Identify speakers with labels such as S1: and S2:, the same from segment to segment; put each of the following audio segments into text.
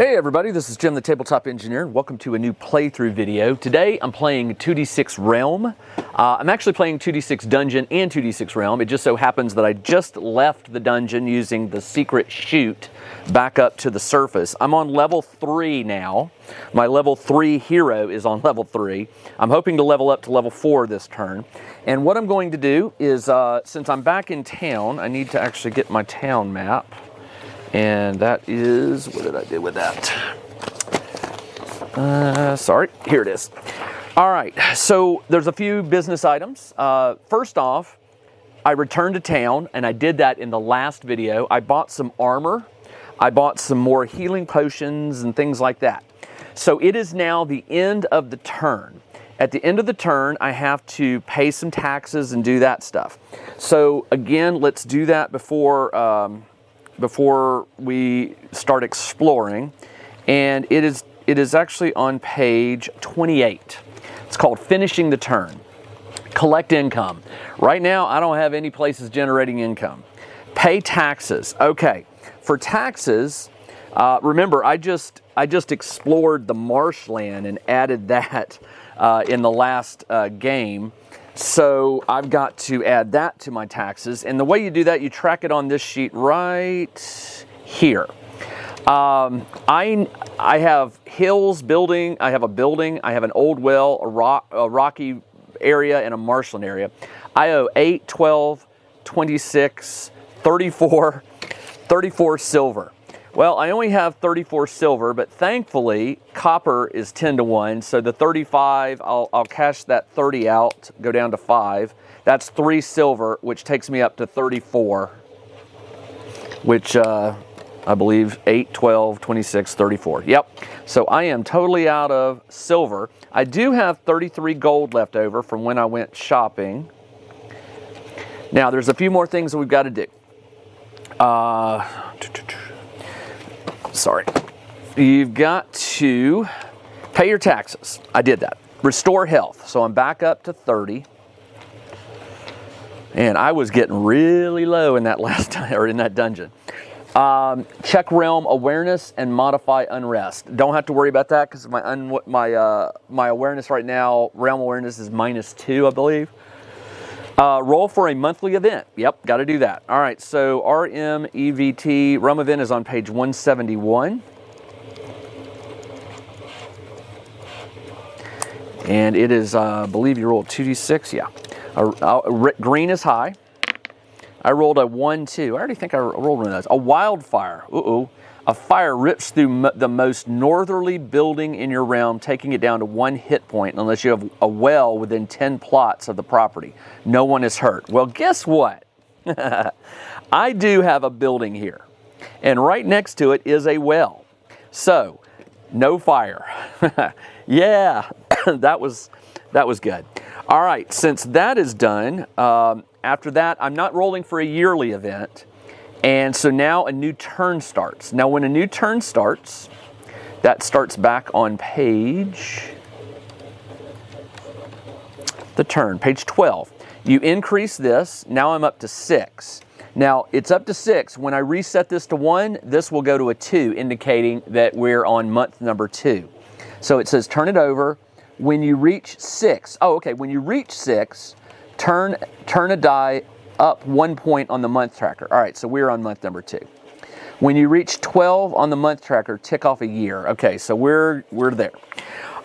S1: Hey everybody, this is Jim the Tabletop Engineer. Welcome to a new playthrough video. Today I'm playing 2d6 Realm. I'm actually playing 2d6 Dungeon and 2d6 Realm. It just so happens that I just left the dungeon using the secret chute back up to the surface. I'm on level 3 now. My level 3 hero is on level 3. I'm hoping to level up to level 4 this turn. And what I'm going to do is, since I'm back in town, I need to actually get my town map. And that is, what did I do with that? Sorry, here it is. All right, so there's a few business items. First off, I returned to town, and I did that in the last video. I bought some armor. I bought some more healing potions and things like that. So it is now the end of the turn. At the end of the turn, I have to pay some taxes and do that stuff. So again, let's do that before we start exploring, and it is actually on page 28. It's called Finishing the Turn. Collect income. Right now, I don't have any places generating income. Pay taxes. Okay, for taxes, remember I just explored the marshland and added that in the last game. So I've got to add that to my taxes. And the way you do that, you track it on this sheet right here. I have hills, building, I have a building, I have an old well, a rocky area, and a marshland area. I owe 8, 12, 26, 34 silver. Well, I only have 34 silver, but thankfully, copper is 10 to 1, so the 35, I'll cash that 30 out, go down to 5. That's 3 silver, which takes me up to 34, which I believe 8, 12, 26, 34. Yep, so I am totally out of silver. I do have 33 gold left over from when I went shopping. Now, there's a few more things that we've got to do. Sorry. You've got to pay your taxes. I did that. Restore health. So I'm back up to 30. And I was getting really low in that last time, or in that dungeon. Check realm awareness and modify unrest. Don't have to worry about that because my awareness right now, realm awareness is -2, I believe. Roll for a monthly event. Yep, got to do that. All right, so RMEVT, Realm Event, is on page 171. And it is, I believe you rolled 2d6, yeah. Green is high. I rolled a 1-2. I already think I rolled one of those. A wildfire. A fire rips through the most northerly building in your realm, taking it down to 1 hit point unless you have a well within 10 plots of the property. No one is hurt. Well, guess what? I do have a building here, and right next to it is a well. So, no fire. Yeah, that was good. All right, since that is done, after that, I'm not rolling for a yearly event. And so now a new turn starts. Now when a new turn starts, that starts back on page 12. You increase this, now I'm up to 6. Now it's up to 6. When I reset this to 1, this will go to a 2, indicating that we're on month number 2. So it says turn it over. When you reach 6, when you reach 6, turn a die up 1 point on the month tracker. All right, so we're on month number 2. When you reach 12 on the month tracker, tick off a year. Okay, so we're there.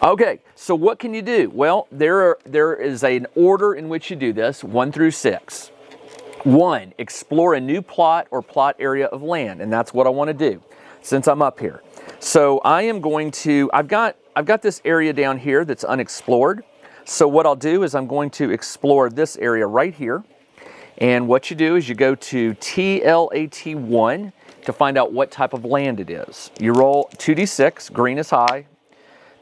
S1: Okay, so what can you do? Well, there is an order in which you do this, 1 through 6. 1, explore a new plot or plot area of land, and that's what I want to do since I'm up here. So I am going to, I've got this area down here that's unexplored. So what I'll do is I'm going to explore this area right here. And what you do is you go to TLAT1 to find out what type of land it is. You roll 2d6, green is high.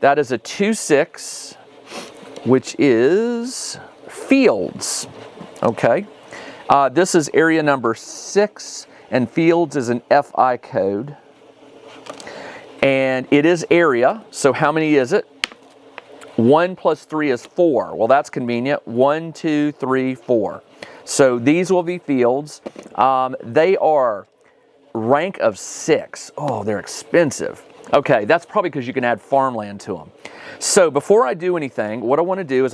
S1: That is a 2-6, which is fields. Okay. This is area number 6, and fields is an FI code. And it is area, so how many is it? 1 plus 3 is 4. Well, that's convenient. 1, 2, 3, 4. So these will be fields. They are rank of 6. Oh, they're expensive. Okay, that's probably because you can add farmland to them. So before I do anything, what I want to do is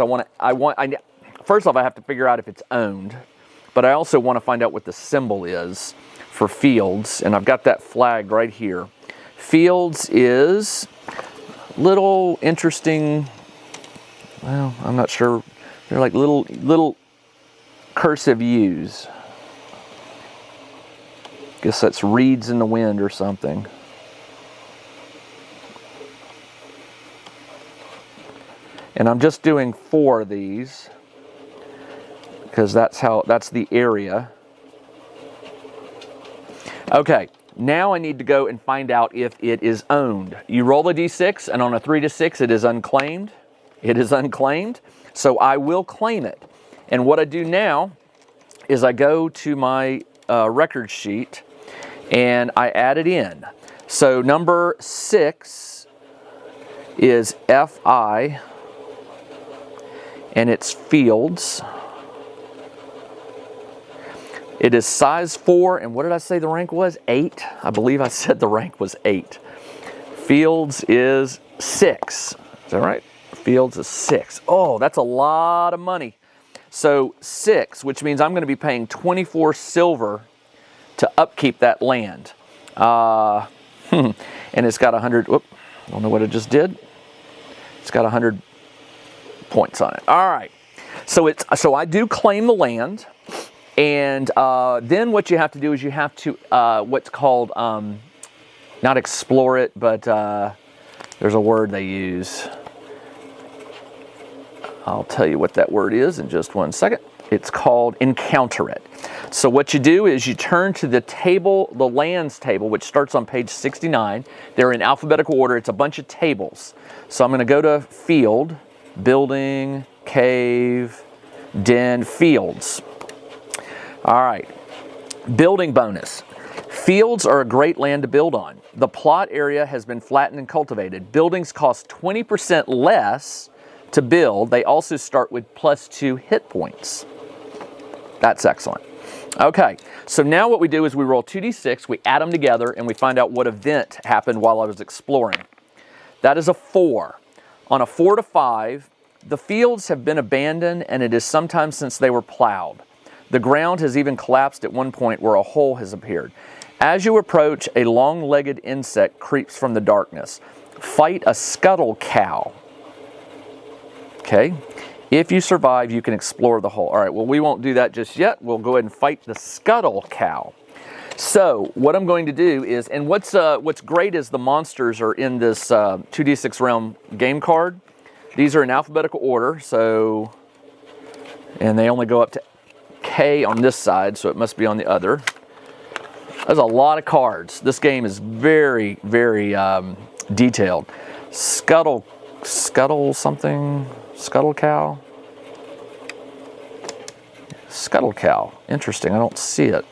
S1: first off, I have to figure out if it's owned, but I also want to find out what the symbol is for Fields, and I've got that flag right here. Fields is little interesting, well, I'm not sure, they're like little cursive U's. Guess that's reeds in the wind or something. And I'm just doing 4 of these because that's the area. Okay, now I need to go and find out if it is owned. You roll a d6, and on a 3 to 6, it is unclaimed. It is unclaimed, so I will claim it. And what I do now is I go to my record sheet and I add it in. So number 6 is FI, and it's Fields. It is size 4, and what did I say the rank was? 8? I believe I said the rank was 8. Fields is 6. Is that right? Fields is 6. Oh, that's a lot of money. So 6, which means I'm going to be paying 24 silver to upkeep that land. And it's got 100, whoop, I don't know what it just did. It's got 100 points on it. All right. So I do claim the land. And then what you have to do is you have to, what's called, not explore it, but there's a word they use. I'll tell you what that word is in just one second. It's called encounter it. So what you do is you turn to the table, the lands table, which starts on page 69. They're in alphabetical order. It's a bunch of tables. So I'm going to go to field, building, cave, den, fields. All right, building bonus. Fields are a great land to build on. The plot area has been flattened and cultivated. Buildings cost 20% less to build. They also start with +2 hit points. That's excellent. Okay, so now what we do is we roll 2d6, we add them together, and we find out what event happened while I was exploring. That is a 4. On a 4 to 5, the fields have been abandoned, and it is sometime since they were plowed. The ground has even collapsed at one point where a hole has appeared. As you approach, a long-legged insect creeps from the darkness. Fight a scuttle cow. Okay? If you survive, you can explore the hole. All right, well, we won't do that just yet. We'll go ahead and fight the scuttle cow. So what I'm going to do is, and what's great is the monsters are in this 2d6 realm game card. These are in alphabetical order, so, and they only go up to K on this side, so it must be on the other. There's a lot of cards. This game is very, very detailed. Scuttle something, scuttle cow. Scuttle cow, interesting, I don't see it.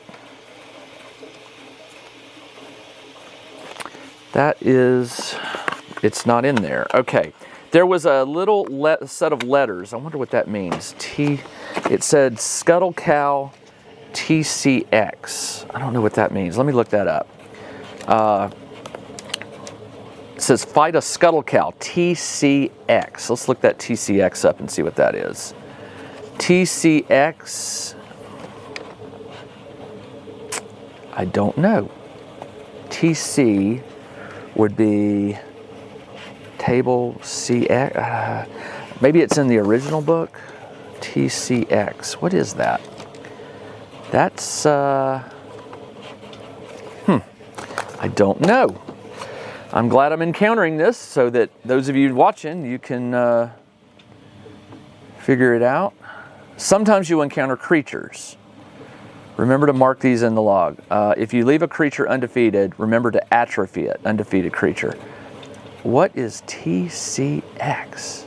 S1: It's not in there. Okay, there was a little set of letters. I wonder what that means. It said scuttle cow TCX. I don't know what that means. Let me look that up. It says fight a scuttle cow TCX. Let's look that TCX up and see what that is. TCX, I don't know. TC would be table CX. Maybe it's in the original book. TCX. What is that? That's, I don't know. I'm glad I'm encountering this so that those of you watching, you can figure it out. Sometimes you encounter creatures. Remember to mark these in the log. If you leave a creature undefeated, remember to atrophy it, undefeated creature. What is TCX?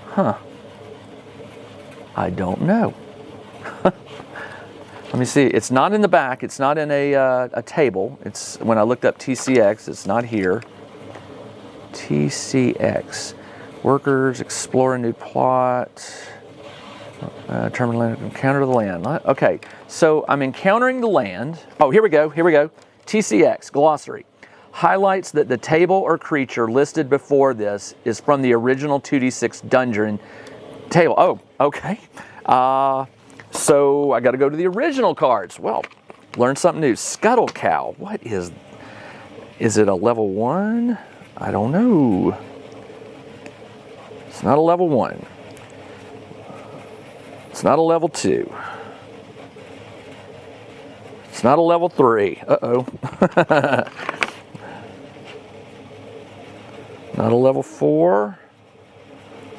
S1: Huh. I don't know. Let me see. It's not in the back. It's not in a table. It's when I looked up TCX. It's not here. TCX. Workers explore a new plot. Terminal encounter the land. Okay, so I'm encountering the land. Oh, here we go. TCX, glossary. Highlights that the table or creature listed before this is from the original 2d6 dungeon table. Oh, okay. So I got to go to the original cards. Well, learn something new. Scuttle Cow. What is it a level 1? I don't know. It's not a level 1. It's not a level 2. It's not a level 3. Uh-oh. Not a level 4.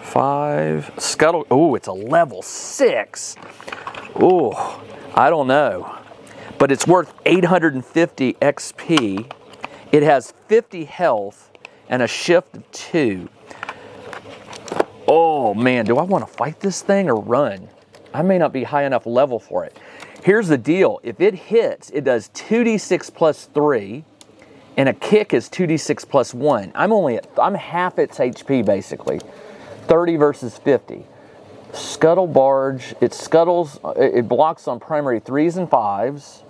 S1: 5. Scuttle. Oh, it's a level 6. Oh, I don't know. But it's worth 850 XP. It has 50 health and a shift of 2. Oh man, do I want to fight this thing or run? I may not be high enough level for it. Here's the deal. If it hits, it does 2d6 plus 3, and a kick is 2d6 plus 1. I'm half its HP basically. 30 versus 50. Scuttle Barge, it blocks on primary 3s and 5s,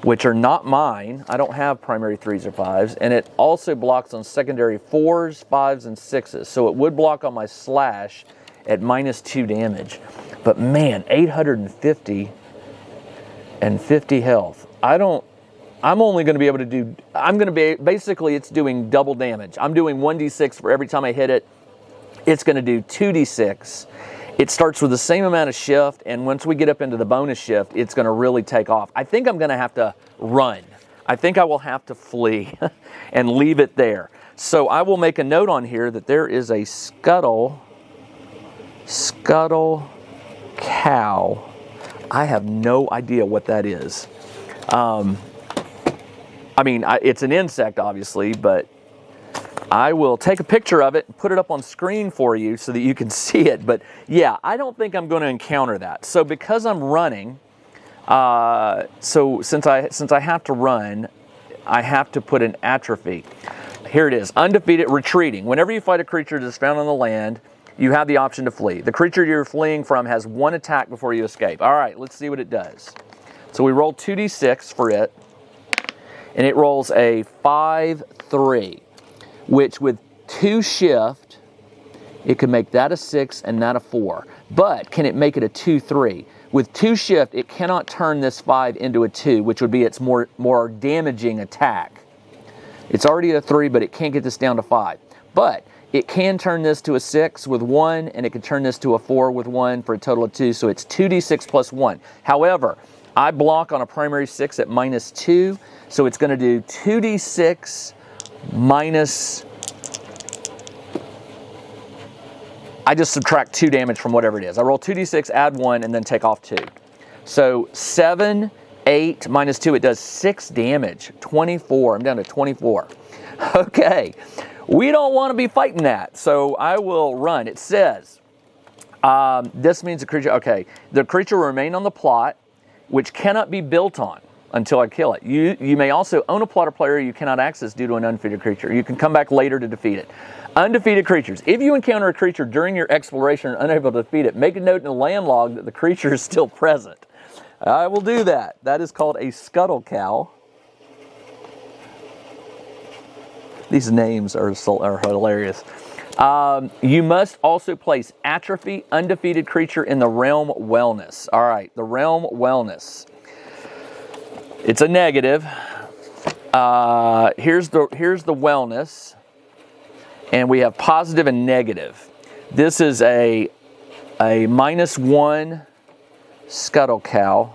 S1: which are not mine. I don't have primary 3s or 5s, and it also blocks on secondary 4s, 5s, and 6s. So it would block on my slash at -2 damage. But man, 850 and 50 health. I'm only going to be able to do, basically it's doing double damage. I'm doing 1d6 for every time I hit it. It's going to do 2d6. It starts with the same amount of shift, and once we get up into the bonus shift, it's going to really take off. I think I'm going to have to run. I think I will have to flee and leave it there. So I will make a note on here that there is a Scuttle Cow. I have no idea what that is. It's an insect, obviously, but I will take a picture of it and put it up on screen for you so that you can see it. But yeah, I don't think I'm going to encounter that. So because I'm running, since I have to run, I have to put an atrophy. Here it is, undefeated, retreating. Whenever you fight a creature that is found on the land, you have the option to flee. The creature you're fleeing from has 1 attack before you escape. All right, let's see what it does. So we roll 2d6 for it, and it rolls a 5-3. Which with 2 shift, it could make that a 6 and that a 4. But can it make it a 2-3? With 2 shift, it cannot turn this 5 into a 2, which would be its more damaging attack. It's already a 3, but it can't get this down to 5. But it can turn this to a 6 with 1, and it can turn this to a 4 with 1 for a total of 2, so it's 2d6 plus 1. However, I block on a primary 6 at -2, so it's going to do 2d6 minus, I just subtract 2 damage from whatever it is. I roll 2d6, add 1, and then take off 2. So 7, 8, minus 2, it does 6 damage. 24, I'm down to 24. Okay, we don't want to be fighting that, so I will run. It says, this means the creature will remain on the plot, which cannot be built on until I kill it. You may also own a plot or player you cannot access due to an undefeated creature. You can come back later to defeat it. Undefeated creatures. If you encounter a creature during your exploration and are unable to defeat it, make a note in the land log that the creature is still present. I will do that. That is called a Scuttle Cow. These names are hilarious. You must also place atrophy, undefeated creature in the realm wellness. All right, the realm wellness. It's a negative. Here's the wellness, and we have positive and negative. This is a -1 Scuttle Cow.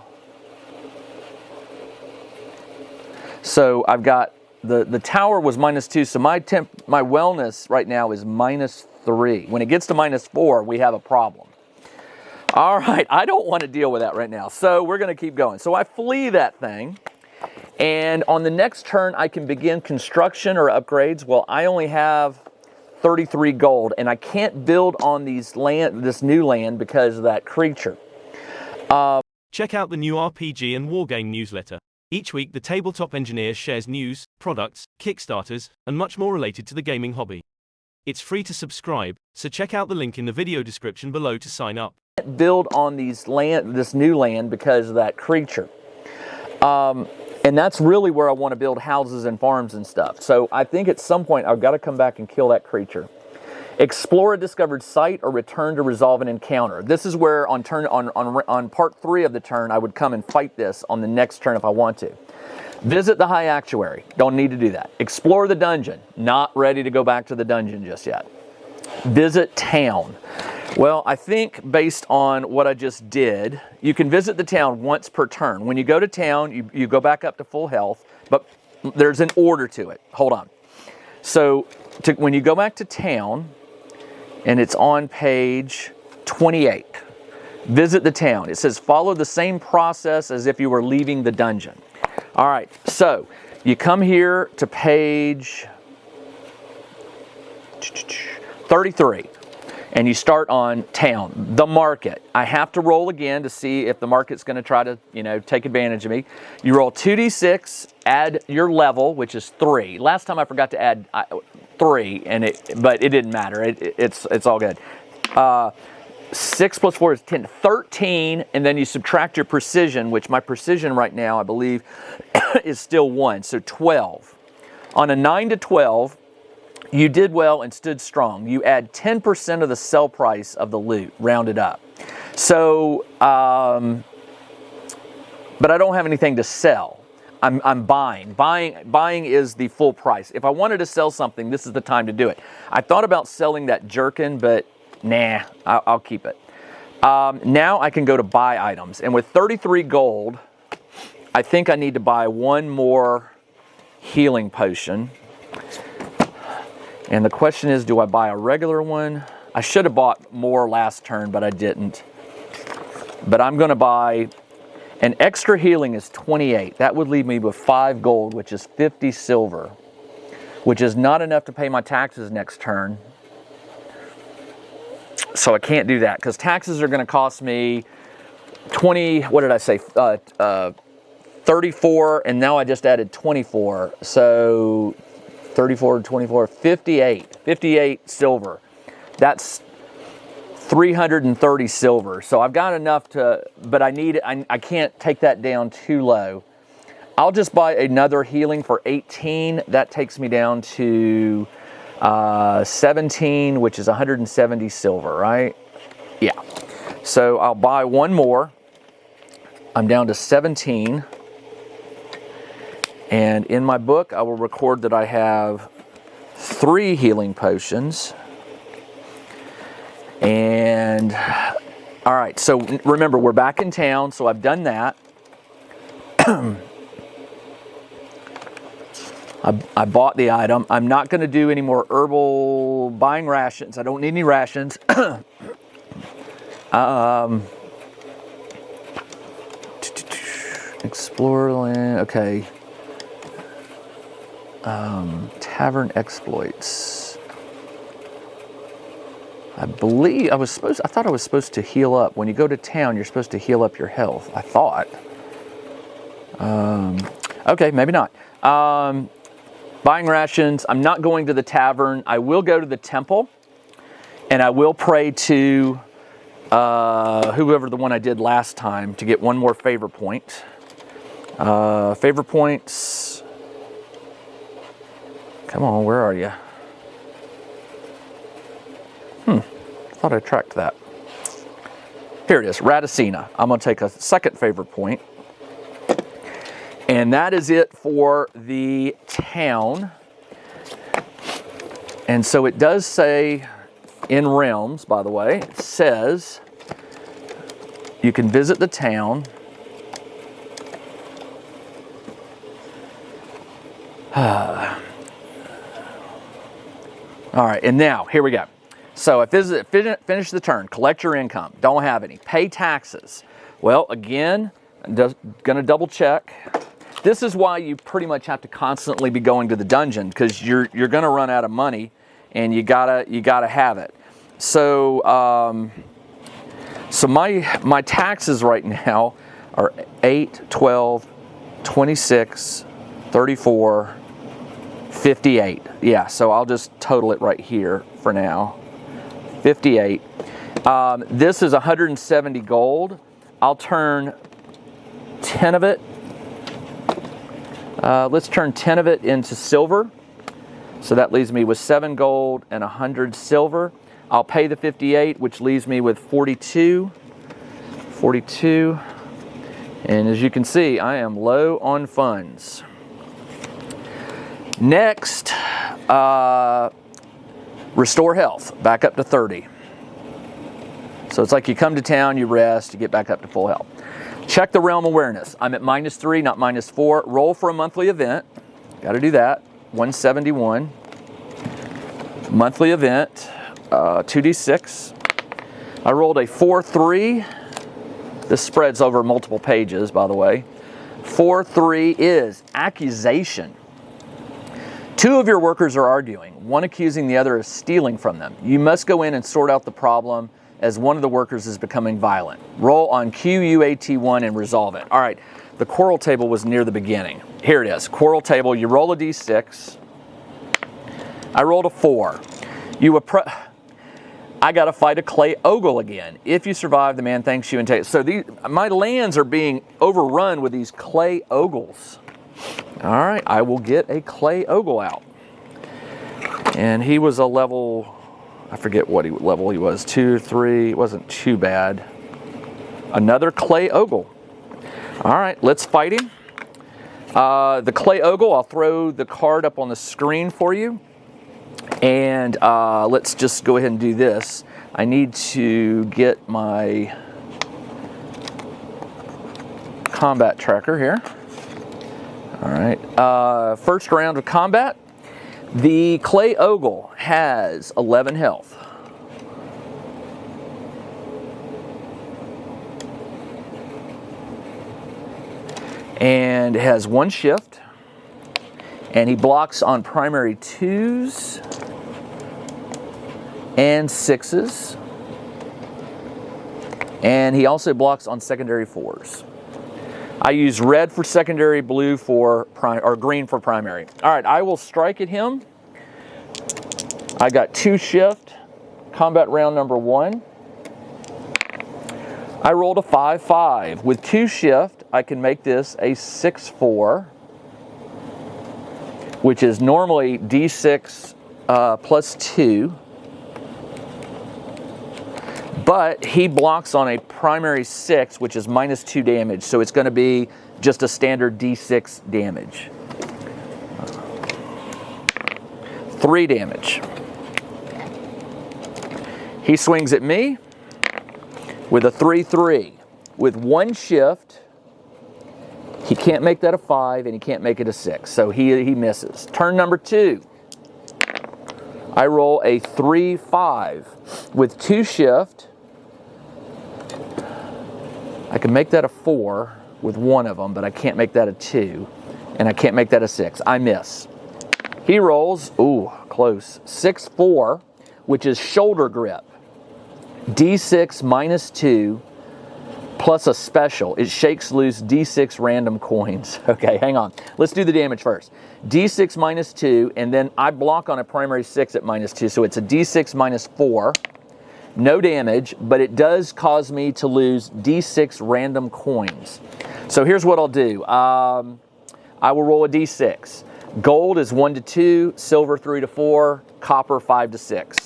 S1: So I've got the tower was -2, so my wellness right now is -3. When it gets to -4, we have a problem. All right, I don't want to deal with that right now, so we're going to keep going. So I flee that thing, and on the next turn, I can begin construction or upgrades. Well, I only have 33 gold, and I can't build on this new land because of that creature.
S2: Check out the new RPG and Wargame newsletter. Each week, the Tabletop Engineer shares news, products, Kickstarters, and much more related to the gaming hobby. It's free to subscribe, so check out the link in the video description below to sign up.
S1: can't build on this new land because of that creature. And that's really where I want to build houses and farms and stuff. So I think at some point I've got to come back and kill that creature. Explore a discovered site or return to resolve an encounter. This is where on part 3 of the turn I would come and fight this on the next turn if I want to. Visit the High Actuary. Don't need to do that. Explore the dungeon. Not ready to go back to the dungeon just yet. Visit town. Well, I think based on what I just did, you can visit the town once per turn. When you go to town, you go back up to full health, but there's an order to it. Hold on. So when you go back to town, and it's on page 28, visit the town. It says follow the same process as if you were leaving the dungeon. All right, so you come here to page 33. And you start on town, the market. I have to roll again to see if the market's going to try to, take advantage of me. You roll 2d6, add your level, which is 3. Last time I forgot to add 3, but it didn't matter. It's all good. 6 plus 4 is 10, 13, and then you subtract your precision, which my precision right now, I believe, is still 1, so 12. On a 9 to 12, you did well and stood strong. You add 10% of the sell price of the loot, rounded up. So, but I don't have anything to sell. I'm buying. Buying is the full price. If I wanted to sell something, this is the time to do it. I thought about selling that jerkin, but nah, I'll keep it. Now I can go to buy items. And with 33 gold, I think I need to buy one more healing potion. And the question is, do I buy a regular one? I should have bought more last turn, but I didn't. But I'm going to buy an extra healing is 28. That would leave me with 5 gold, which is 50 silver, which is not enough to pay my taxes next turn. So I can't do that because taxes are going to cost me 20, what did I say? 34, and now I just added 24. So 34, 24, 58 silver. That's 330 silver. So I've got enough but I can't take that down too low. I'll just buy another healing for 18. That takes me down to 17, which is 170 silver, right? Yeah. So I'll buy one more. I'm down to 17. And in my book, I will record that I have 3 healing potions. And, all right, so remember, we're back in town, so I've done that. I bought the item. I'm not going to do any more herbal buying rations. I don't need any rations. Explore land, okay. Tavern exploits. I thought I was supposed to heal up. When you go to town, you're supposed to heal up your health, I thought. Okay, maybe not. Buying rations. I'm not going to the tavern. I will go to the temple, and I will pray to whoever the one I did last time to get one more favor point. Favor points. Come on, where are you? Thought I tracked that. Here it is, Radicina. I'm going to take a second favor point. And that is it for the town. And so it does say in Realms, by the way, it says you can visit the town. All right, and now, here we go. So if this is finish the turn, collect your income, don't have any, pay taxes. Well, again, I'm just gonna double check. This is why you pretty much have to constantly be going to the dungeon, because you're gonna run out of money, and you gotta have it. So so my taxes right now are 8, 12, 26, 34, 58. Yeah, so I'll just total it right here for now. 58. This is 170 gold. I'll turn 10 of it. Let's turn 10 of it into silver. So that leaves me with 7 gold and 100 silver. I'll pay the 58, which leaves me with 42. 42. And as you can see, I am low on funds. Next, restore health, back up to 30. So it's like you come to town, you rest, you get back up to full health. Check the realm awareness. I'm at -3, not -4. Roll for a monthly event. Got to do that. 171. Monthly event, 2d6. I rolled a 4-3. This spreads over multiple pages, by the way. 4-3 is accusation. 2 of your workers are arguing, one accusing the other of stealing from them. You must go in and sort out the problem as one of the workers is becoming violent. Roll on QUAT1 and resolve it. All right, the quarrel table was near the beginning. Here it is, quarrel table. You roll a d6. I rolled a 4. I got to fight a clay ogle again. If you survive, the man thanks you and takes. So my lands are being overrun with these clay ogles. All right, I will get a clay ogle out. And he was a level, I forget what level he was, 2 or 3. It wasn't too bad. Another clay ogle. All right, let's fight him. The clay ogle, I'll throw the card up on the screen for you. And let's just go ahead and do this. I need to get my combat tracker here. All right, first round of combat. The clay ogle has 11 health. And it has 1 shift. And he blocks on primary 2s and 6s. And he also blocks on secondary 4s. I use red for secondary, blue for or green for primary. All right, I will strike at him. I got 2 shift, combat round number 1. I rolled a 5-5. With 2 shift, I can make this a 6-4, which is normally d6 plus 2. But he blocks on a primary 6, which is -2 damage, so it's going to be just a standard d6 damage. 3 damage. He swings at me with a 3-3. With 1 shift, he can't make that a 5, and he can't make it a 6, so he misses. Turn number 2. I roll a 3-5. With 2 shift, I can make that a 4 with 1 of them, but I can't make that a 2, and I can't make that a 6. I miss. He rolls, ooh, close, 6-4, which is shoulder grip. D6 -2 plus a special. It shakes loose D6 random coins. Okay, hang on. Let's do the damage first. D6 -2, and then I block on a primary 6 at -2, so it's a D6 -4. No damage, but it does cause me to lose D6 random coins. So here's what I'll do. I will roll a D6. Gold is 1 to 2, silver 3 to 4, copper 5 to 6.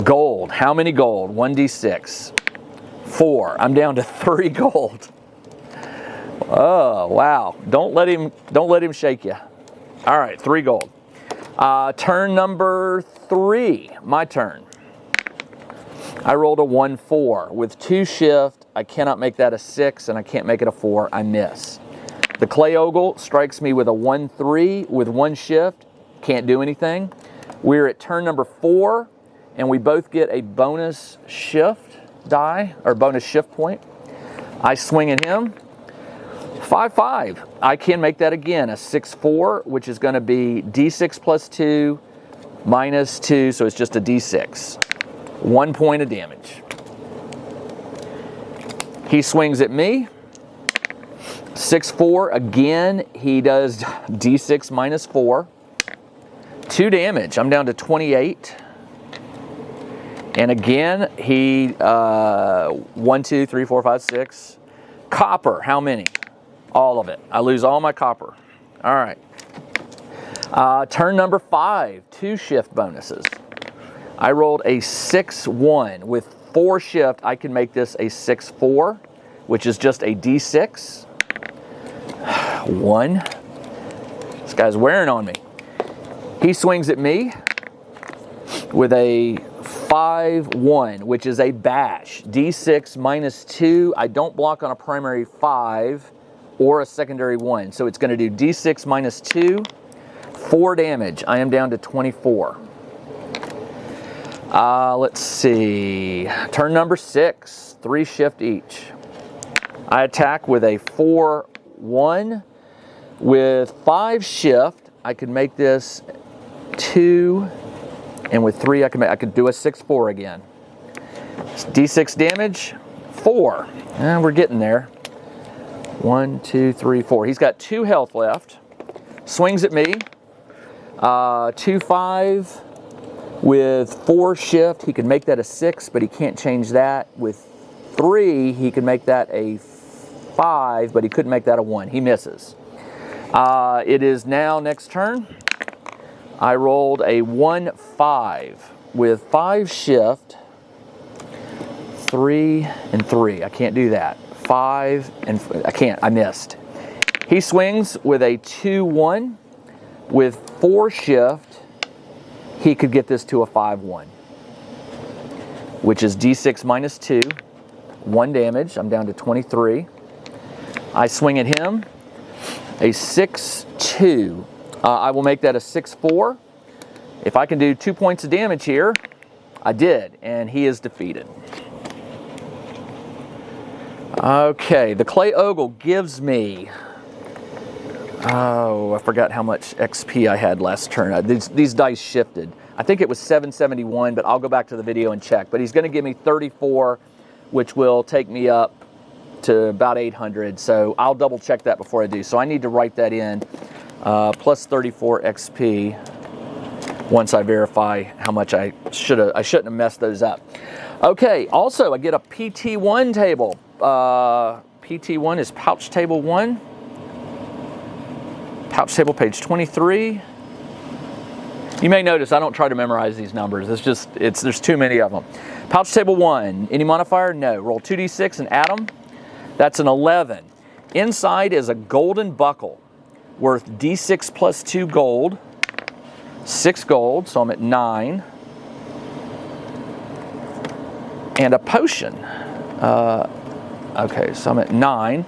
S1: Gold, how many gold? 1d6. 4. I'm down to 3 gold. Oh, wow. Don't let him shake you. All right, 3 gold. Turn number 3, my turn. I rolled a 1-4. With 2 shift, I cannot make that a 6, and I can't make it a 4. I miss. The clay ogle strikes me with a 1-3 with 1 shift. Can't do anything. We're at turn number 4, and we both get a bonus shift die, or bonus shift point. I swing at him. 5-5. I can make that again, a 6-4, which is going to be D6 plus 2 minus 2, so it's just a D6. 1 point of damage. He swings at me. 6-4. Again, he does D6 minus 4. 2 damage. I'm down to 28. And again, he, 1, 2, 3, 4, 5, 6. Copper, how many? All of it. I lose all my copper. All right. Turn number 5, 2 shift bonuses. I rolled a 6-1. With 4 shift, I can make this a 6-4, which is just a D6. 1. This guy's wearing on me. He swings at me with a 5-1, which is a bash. D6 minus 2. I don't block on a primary 5 or a secondary 1. So it's going to do D6 minus 2, 4 damage. I am down to 24. Let's see. Turn number 6, 3 shift each. I attack with a 4-1. With 5 shift, I could make this 2. And with 3, I could do a 6-4 again. D6 damage, 4. And we're getting there. 1, 2, 3, 4. He's got 2 health left. Swings at me. 2-5. With 4 shift, he can make that a 6, but he can't change that. With 3, he can make that a 5, but he couldn't make that a 1. He misses. It is now next turn. I rolled a 1-5 with 5 shift, 3 and 3. I can't do that. 5 and I can't. I missed. He swings with a 2-1 with 4 shift. He could get this to a 5-1, which is D6 minus 2, 1 damage. I'm down to 23. I swing at him, a 6-2. I will make that a 6-4. If I can do 2 points of damage here, I did, and he is defeated. Okay, the Clay Ogle gives me, oh, I forgot how much XP I had last turn. These dice shifted. I think it was 771, but I'll go back to the video and check. But he's going to give me 34, which will take me up to about 800. So I'll double check that before I do. So I need to write that in. Plus 34 XP once I verify how much I shouldn't have messed those up. Okay, also I get a PT1 table. PT1 is pouch table 1. Pouch table page 23. You may notice I don't try to memorize these numbers. There's too many of them. Pouch table 1. Any modifier? No. Roll 2d6 and add them. That's an 11. Inside is a golden buckle worth D6 plus 2 gold, 6 gold, so I'm at 9, and a potion. Okay, so I'm at 9.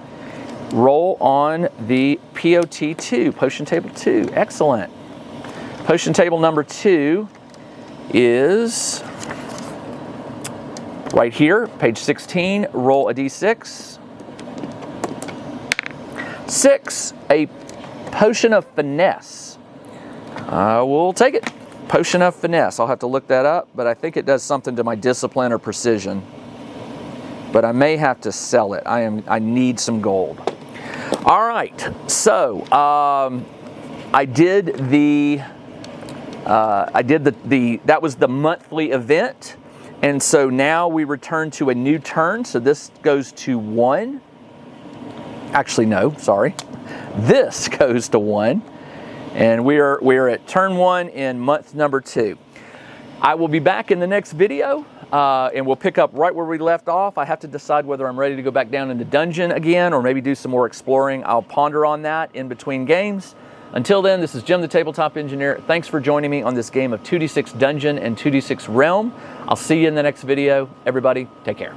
S1: Roll on the POT2, potion table 2. Excellent. Potion table number 2 is right here, page 16. Roll a D6. 6, a Potion of Finesse. We'll take it. Potion of Finesse. I'll have to look that up, but I think it does something to my discipline or precision. But I may have to sell it. I need some gold. All right. So I did that was the monthly event, and so now we return to a new turn. So this goes to 1. Actually, no. Sorry. This goes to 1, and we're at turn 1 in month number 2. I will be back in the next video, and we'll pick up right where we left off. I have to decide whether I'm ready to go back down in the dungeon again or maybe do some more exploring. I'll ponder on that in between games. Until then, this is Jim the Tabletop Engineer. Thanks for joining me on this game of 2d6 Dungeon and 2d6 Realm. I'll see you in the next video. Everybody, take care.